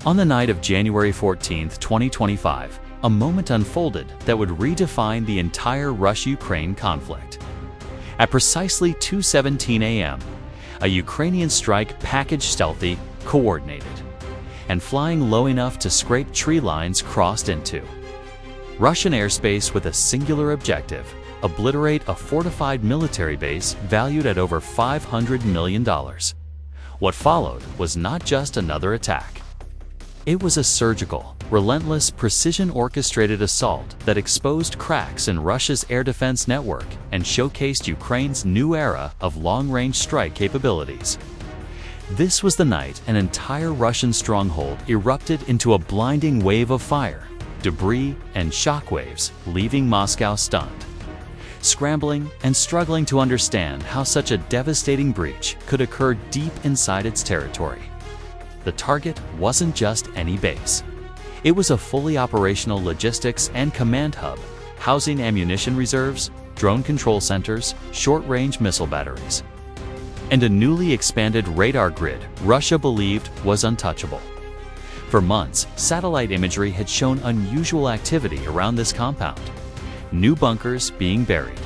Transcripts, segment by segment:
On the night of January 14, 2025, a moment unfolded that would redefine the entire Russia-Ukraine conflict. At precisely 2:17 a.m., a Ukrainian strike packaged stealthy, coordinated, and flying low enough to scrape tree lines crossed into Russian airspace with a singular objective: obliterate a fortified military base valued at over $500 million. What followed was not just another attack. It was a surgical, relentless, precision-orchestrated assault that exposed cracks in Russia's air defense network and showcased Ukraine's new era of long-range strike capabilities. This was the night an entire Russian stronghold erupted into a blinding wave of fire, debris, and shockwaves, leaving Moscow stunned, scrambling and struggling to understand how such a devastating breach could occur deep inside its territory. The target wasn't just any base. It was a fully operational logistics and command hub, housing ammunition reserves, drone control centers, short-range missile batteries, and a newly expanded radar grid Russia believed was untouchable. For months, satellite imagery had shown unusual activity around this compound: new bunkers being buried,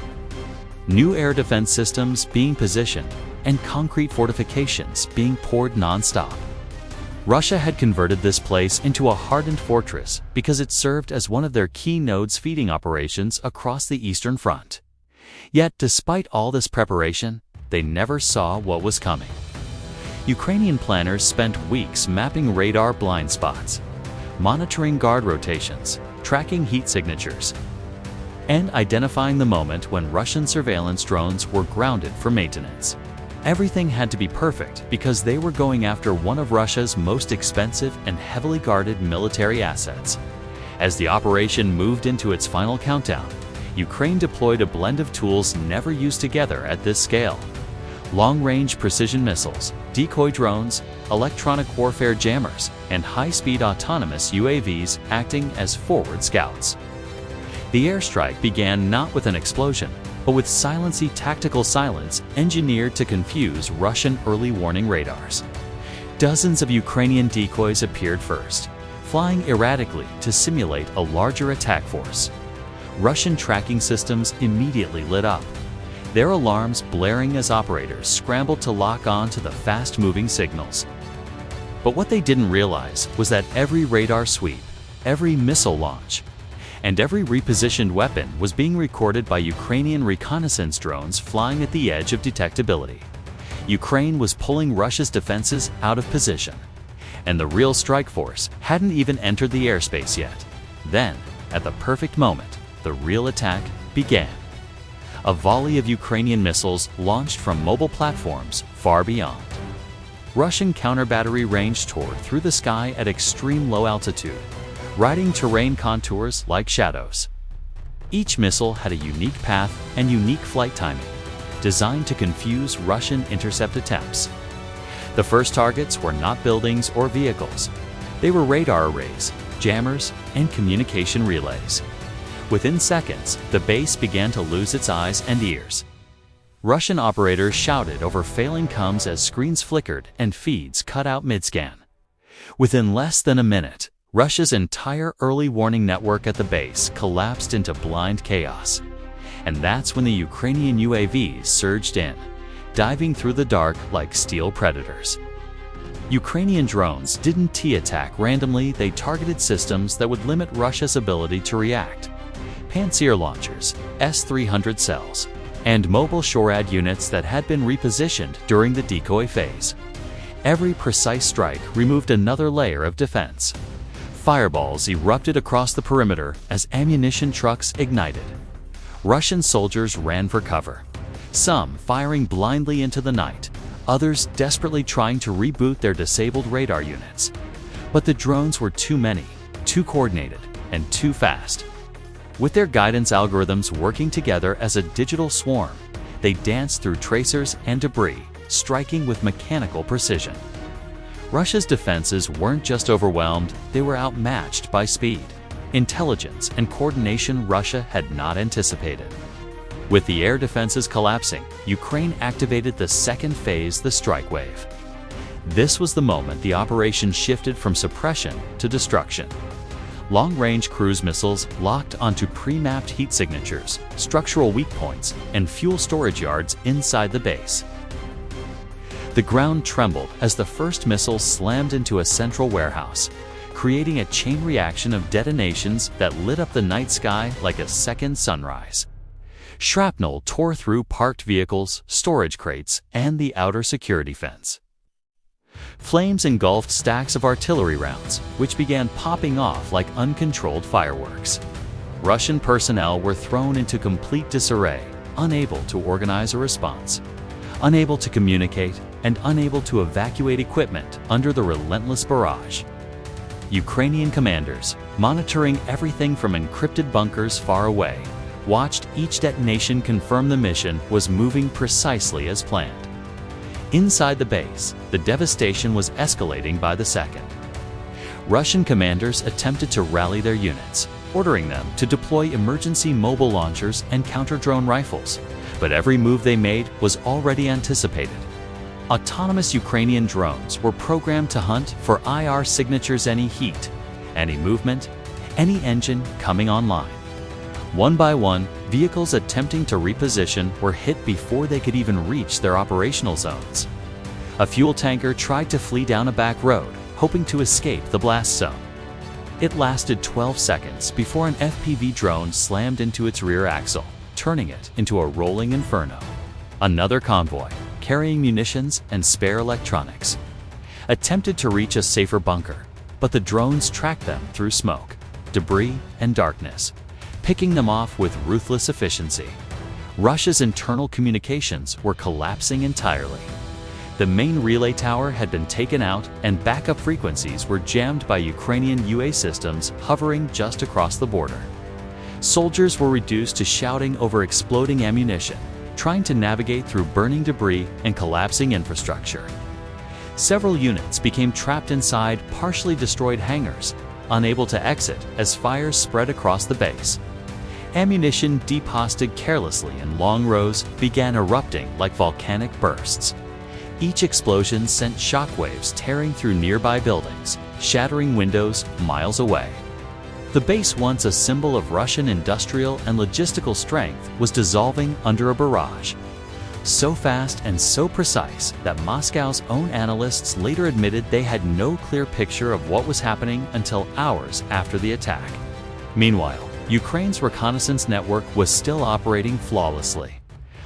new air defense systems being positioned, and concrete fortifications being poured non-stop. Russia had converted this place into a hardened fortress because it served as one of their key nodes feeding operations across the Eastern Front. Yet, despite all this preparation, they never saw what was coming. Ukrainian planners spent weeks mapping radar blind spots, monitoring guard rotations, tracking heat signatures, and identifying the moment when Russian surveillance drones were grounded for maintenance. Everything had to be perfect because they were going after one of Russia's most expensive and heavily guarded military assets. As the operation moved into its final countdown, Ukraine deployed a blend of tools never used together at this scale: long-range precision missiles, decoy drones, electronic warfare jammers, and high-speed autonomous UAVs acting as forward scouts. The airstrike began not with an explosion, but with silency tactical silence engineered to confuse Russian early warning radars. Dozens of Ukrainian decoys appeared first, flying erratically to simulate a larger attack force. Russian tracking systems immediately lit up, their alarms blaring as operators scrambled to lock on to the fast-moving signals. But what they didn't realize was that every radar sweep, every missile launch, and every repositioned weapon was being recorded by Ukrainian reconnaissance drones flying at the edge of detectability. Ukraine was pulling Russia's defenses out of position, and the real strike force hadn't even entered the airspace yet. Then, at the perfect moment, the real attack began. A volley of Ukrainian missiles launched from mobile platforms far beyond. Russian counter-battery range tore through the sky at extreme low altitude, riding terrain contours like shadows. Each missile had a unique path and unique flight timing, designed to confuse Russian intercept attempts. The first targets were not buildings or vehicles. They were radar arrays, jammers, and communication relays. Within seconds, the base began to lose its eyes and ears. Russian operators shouted over failing comms as screens flickered and feeds cut out mid-scan. Within less than a minute, Russia's entire early warning network at the base collapsed into blind chaos. And that's when the Ukrainian UAVs surged in, diving through the dark like steel predators. Ukrainian drones didn't T-attack randomly, they targeted systems that would limit Russia's ability to react. Pantsir launchers, S-300 cells, and mobile SHORAD units that had been repositioned during the decoy phase. Every precise strike removed another layer of defense. Fireballs erupted across the perimeter as ammunition trucks ignited. Russian soldiers ran for cover, some firing blindly into the night, others desperately trying to reboot their disabled radar units. But the drones were too many, too coordinated, and too fast. With their guidance algorithms working together as a digital swarm, they danced through tracers and debris, striking with mechanical precision. Russia's defenses weren't just overwhelmed, they were outmatched by speed, intelligence, and coordination Russia had not anticipated. With the air defenses collapsing, Ukraine activated the second phase, the strike wave. This was the moment the operation shifted from suppression to destruction. Long-range cruise missiles locked onto pre-mapped heat signatures, structural weak points, and fuel storage yards inside the base. The ground trembled as the first missile slammed into a central warehouse, creating a chain reaction of detonations that lit up the night sky like a second sunrise. Shrapnel tore through parked vehicles, storage crates, and the outer security fence. Flames engulfed stacks of artillery rounds, which began popping off like uncontrolled fireworks. Russian personnel were thrown into complete disarray, unable to organize a response, unable to communicate, and unable to evacuate equipment under the relentless barrage. Ukrainian commanders, monitoring everything from encrypted bunkers far away, watched each detonation confirm the mission was moving precisely as planned. Inside the base, the devastation was escalating by the second. Russian commanders attempted to rally their units, ordering them to deploy emergency mobile launchers and counter-drone rifles, but every move they made was already anticipated. Autonomous Ukrainian drones were programmed to hunt for IR signatures, any heat, any movement, any engine coming online. One by one, vehicles attempting to reposition were hit before they could even reach their operational zones. A fuel tanker tried to flee down a back road, hoping to escape the blast zone. It lasted 12 seconds before an FPV drone slammed into its rear axle, turning it into a rolling inferno. Another convoy, carrying munitions and spare electronics, attempted to reach a safer bunker, but the drones tracked them through smoke, debris, and darkness, picking them off with ruthless efficiency. Russia's internal communications were collapsing entirely. The main relay tower had been taken out and backup frequencies were jammed by Ukrainian UA systems hovering just across the border. Soldiers were reduced to shouting over exploding ammunition, trying to navigate through burning debris and collapsing infrastructure. Several units became trapped inside partially destroyed hangars, unable to exit as fires spread across the base. Ammunition deposited carelessly in long rows began erupting like volcanic bursts. Each explosion sent shockwaves tearing through nearby buildings, shattering windows miles away. The base, once a symbol of Russian industrial and logistical strength, was dissolving under a barrage. So fast and so precise that Moscow's own analysts later admitted they had no clear picture of what was happening until hours after the attack. Meanwhile, Ukraine's reconnaissance network was still operating flawlessly.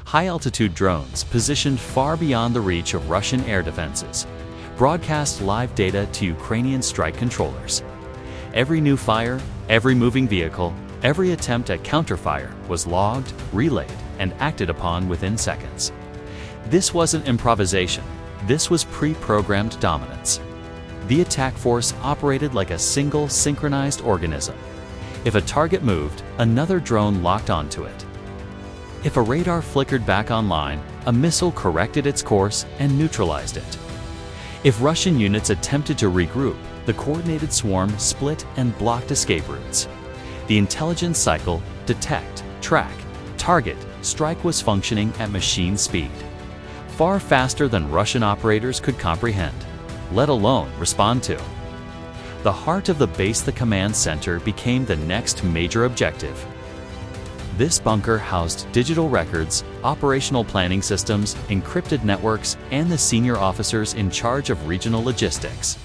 High-altitude drones positioned far beyond the reach of Russian air defenses broadcast live data to Ukrainian strike controllers. Every new fire, every moving vehicle, every attempt at counterfire was logged, relayed, and acted upon within seconds. This wasn't improvisation. This was pre-programmed dominance. The attack force operated like a single synchronized organism. If a target moved, another drone locked onto it. If a radar flickered back online, a missile corrected its course and neutralized it. If Russian units attempted to regroup, the coordinated swarm split and blocked escape routes. The intelligence cycle, detect, track, target, strike was functioning at machine speed, far faster than Russian operators could comprehend, let alone respond to. The heart of the base, the command center, became the next major objective. This bunker housed digital records, operational planning systems, encrypted networks, and the senior officers in charge of regional logistics.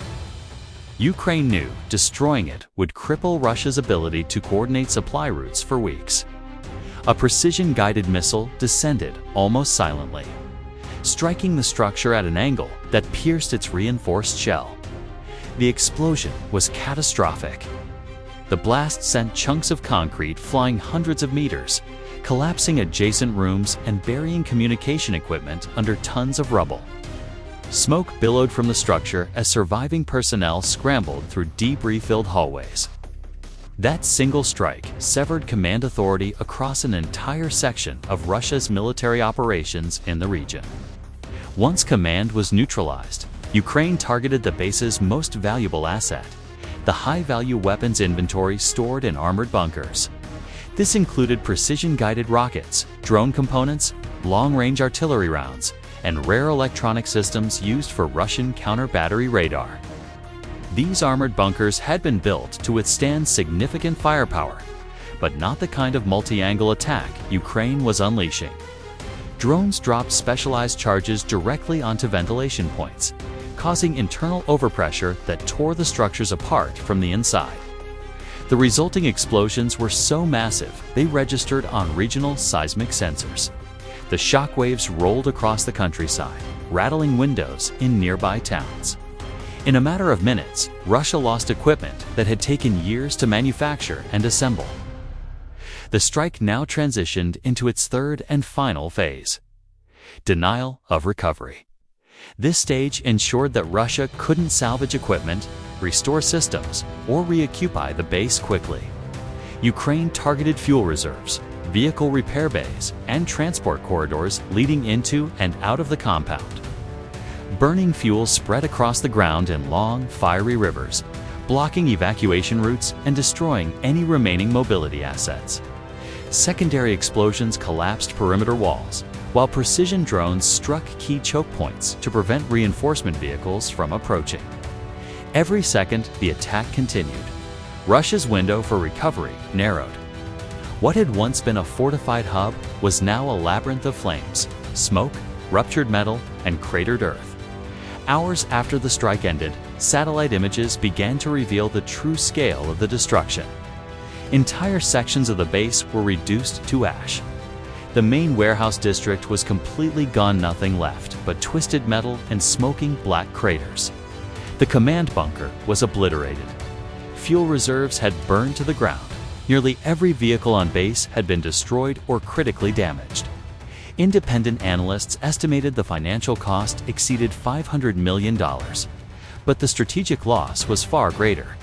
Ukraine knew destroying it would cripple Russia's ability to coordinate supply routes for weeks. A precision-guided missile descended almost silently, striking the structure at an angle that pierced its reinforced shell. The explosion was catastrophic. The blast sent chunks of concrete flying hundreds of meters, collapsing adjacent rooms and burying communication equipment under tons of rubble. Smoke billowed from the structure as surviving personnel scrambled through debris-filled hallways. That single strike severed command authority across an entire section of Russia's military operations in the region. Once command was neutralized, Ukraine targeted the base's most valuable asset, the high-value weapons inventory stored in armored bunkers. This included precision-guided rockets, drone components, long-range artillery rounds, and rare electronic systems used for Russian counter-battery radar. These armored bunkers had been built to withstand significant firepower, but not the kind of multi-angle attack Ukraine was unleashing. Drones dropped specialized charges directly onto ventilation points, causing internal overpressure that tore the structures apart from the inside. The resulting explosions were so massive they registered on regional seismic sensors. The shockwaves rolled across the countryside, rattling windows in nearby towns. In a matter of minutes, Russia lost equipment that had taken years to manufacture and assemble. The strike now transitioned into its third and final phase: denial of recovery. This stage ensured that Russia couldn't salvage equipment, restore systems, or reoccupy the base quickly. Ukraine targeted fuel reserves, vehicle repair bays, and transport corridors leading into and out of the compound. Burning fuel spread across the ground in long, fiery rivers, blocking evacuation routes and destroying any remaining mobility assets. Secondary explosions collapsed perimeter walls, while precision drones struck key choke points to prevent reinforcement vehicles from approaching. Every second, the attack continued. Russia's window for recovery narrowed. What had once been a fortified hub was now a labyrinth of flames, smoke, ruptured metal, and cratered earth. Hours after the strike ended, satellite images began to reveal the true scale of the destruction. Entire sections of the base were reduced to ash. The main warehouse district was completely gone, nothing left but twisted metal and smoking black craters. The command bunker was obliterated. Fuel reserves had burned to the ground. Nearly every vehicle on base had been destroyed or critically damaged. Independent analysts estimated the financial cost exceeded $500 million, but the strategic loss was far greater.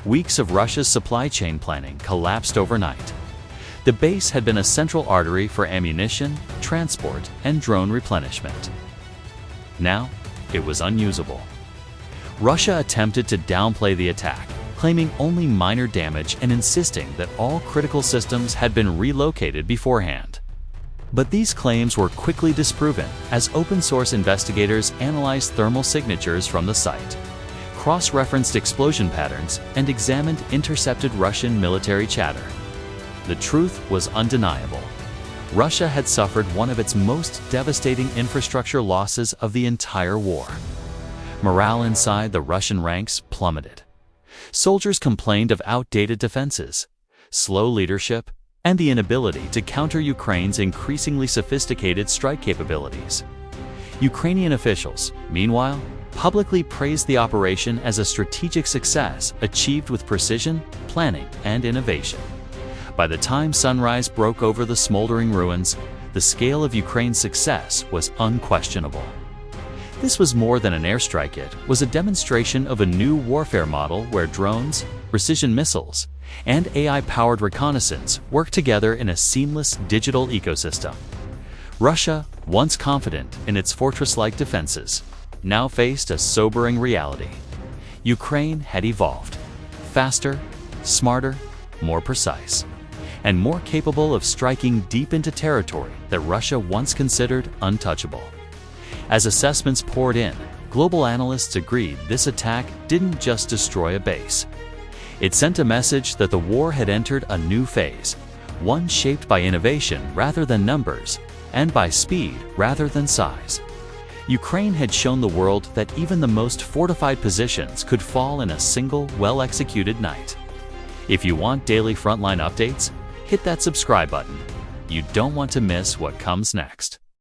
Weeks of Russia's supply chain planning collapsed overnight. The base had been a central artery for ammunition, transport, and drone replenishment. Now, it was unusable. Russia attempted to downplay the attack, claiming only minor damage and insisting that all critical systems had been relocated beforehand. But these claims were quickly disproven as open-source investigators analyzed thermal signatures from the site, cross-referenced explosion patterns, and examined intercepted Russian military chatter. The truth was undeniable. Russia had suffered one of its most devastating infrastructure losses of the entire war. Morale inside the Russian ranks plummeted. Soldiers complained of outdated defenses, slow leadership, and the inability to counter Ukraine's increasingly sophisticated strike capabilities. Ukrainian officials, meanwhile, publicly praised the operation as a strategic success achieved with precision, planning, and innovation. By the time sunrise broke over the smoldering ruins, the scale of Ukraine's success was unquestionable. This was more than an airstrike, it was a demonstration of a new warfare model where drones, precision missiles, and AI-powered reconnaissance work together in a seamless digital ecosystem. Russia, once confident in its fortress-like defenses, now faced a sobering reality. Ukraine had evolved, faster, smarter, more precise, and more capable of striking deep into territory that Russia once considered untouchable. As assessments poured in, global analysts agreed this attack didn't just destroy a base. It sent a message that the war had entered a new phase, one shaped by innovation rather than numbers, and by speed rather than size. Ukraine had shown the world that even the most fortified positions could fall in a single, well-executed night. If you want daily frontline updates, hit that subscribe button. You don't want to miss what comes next.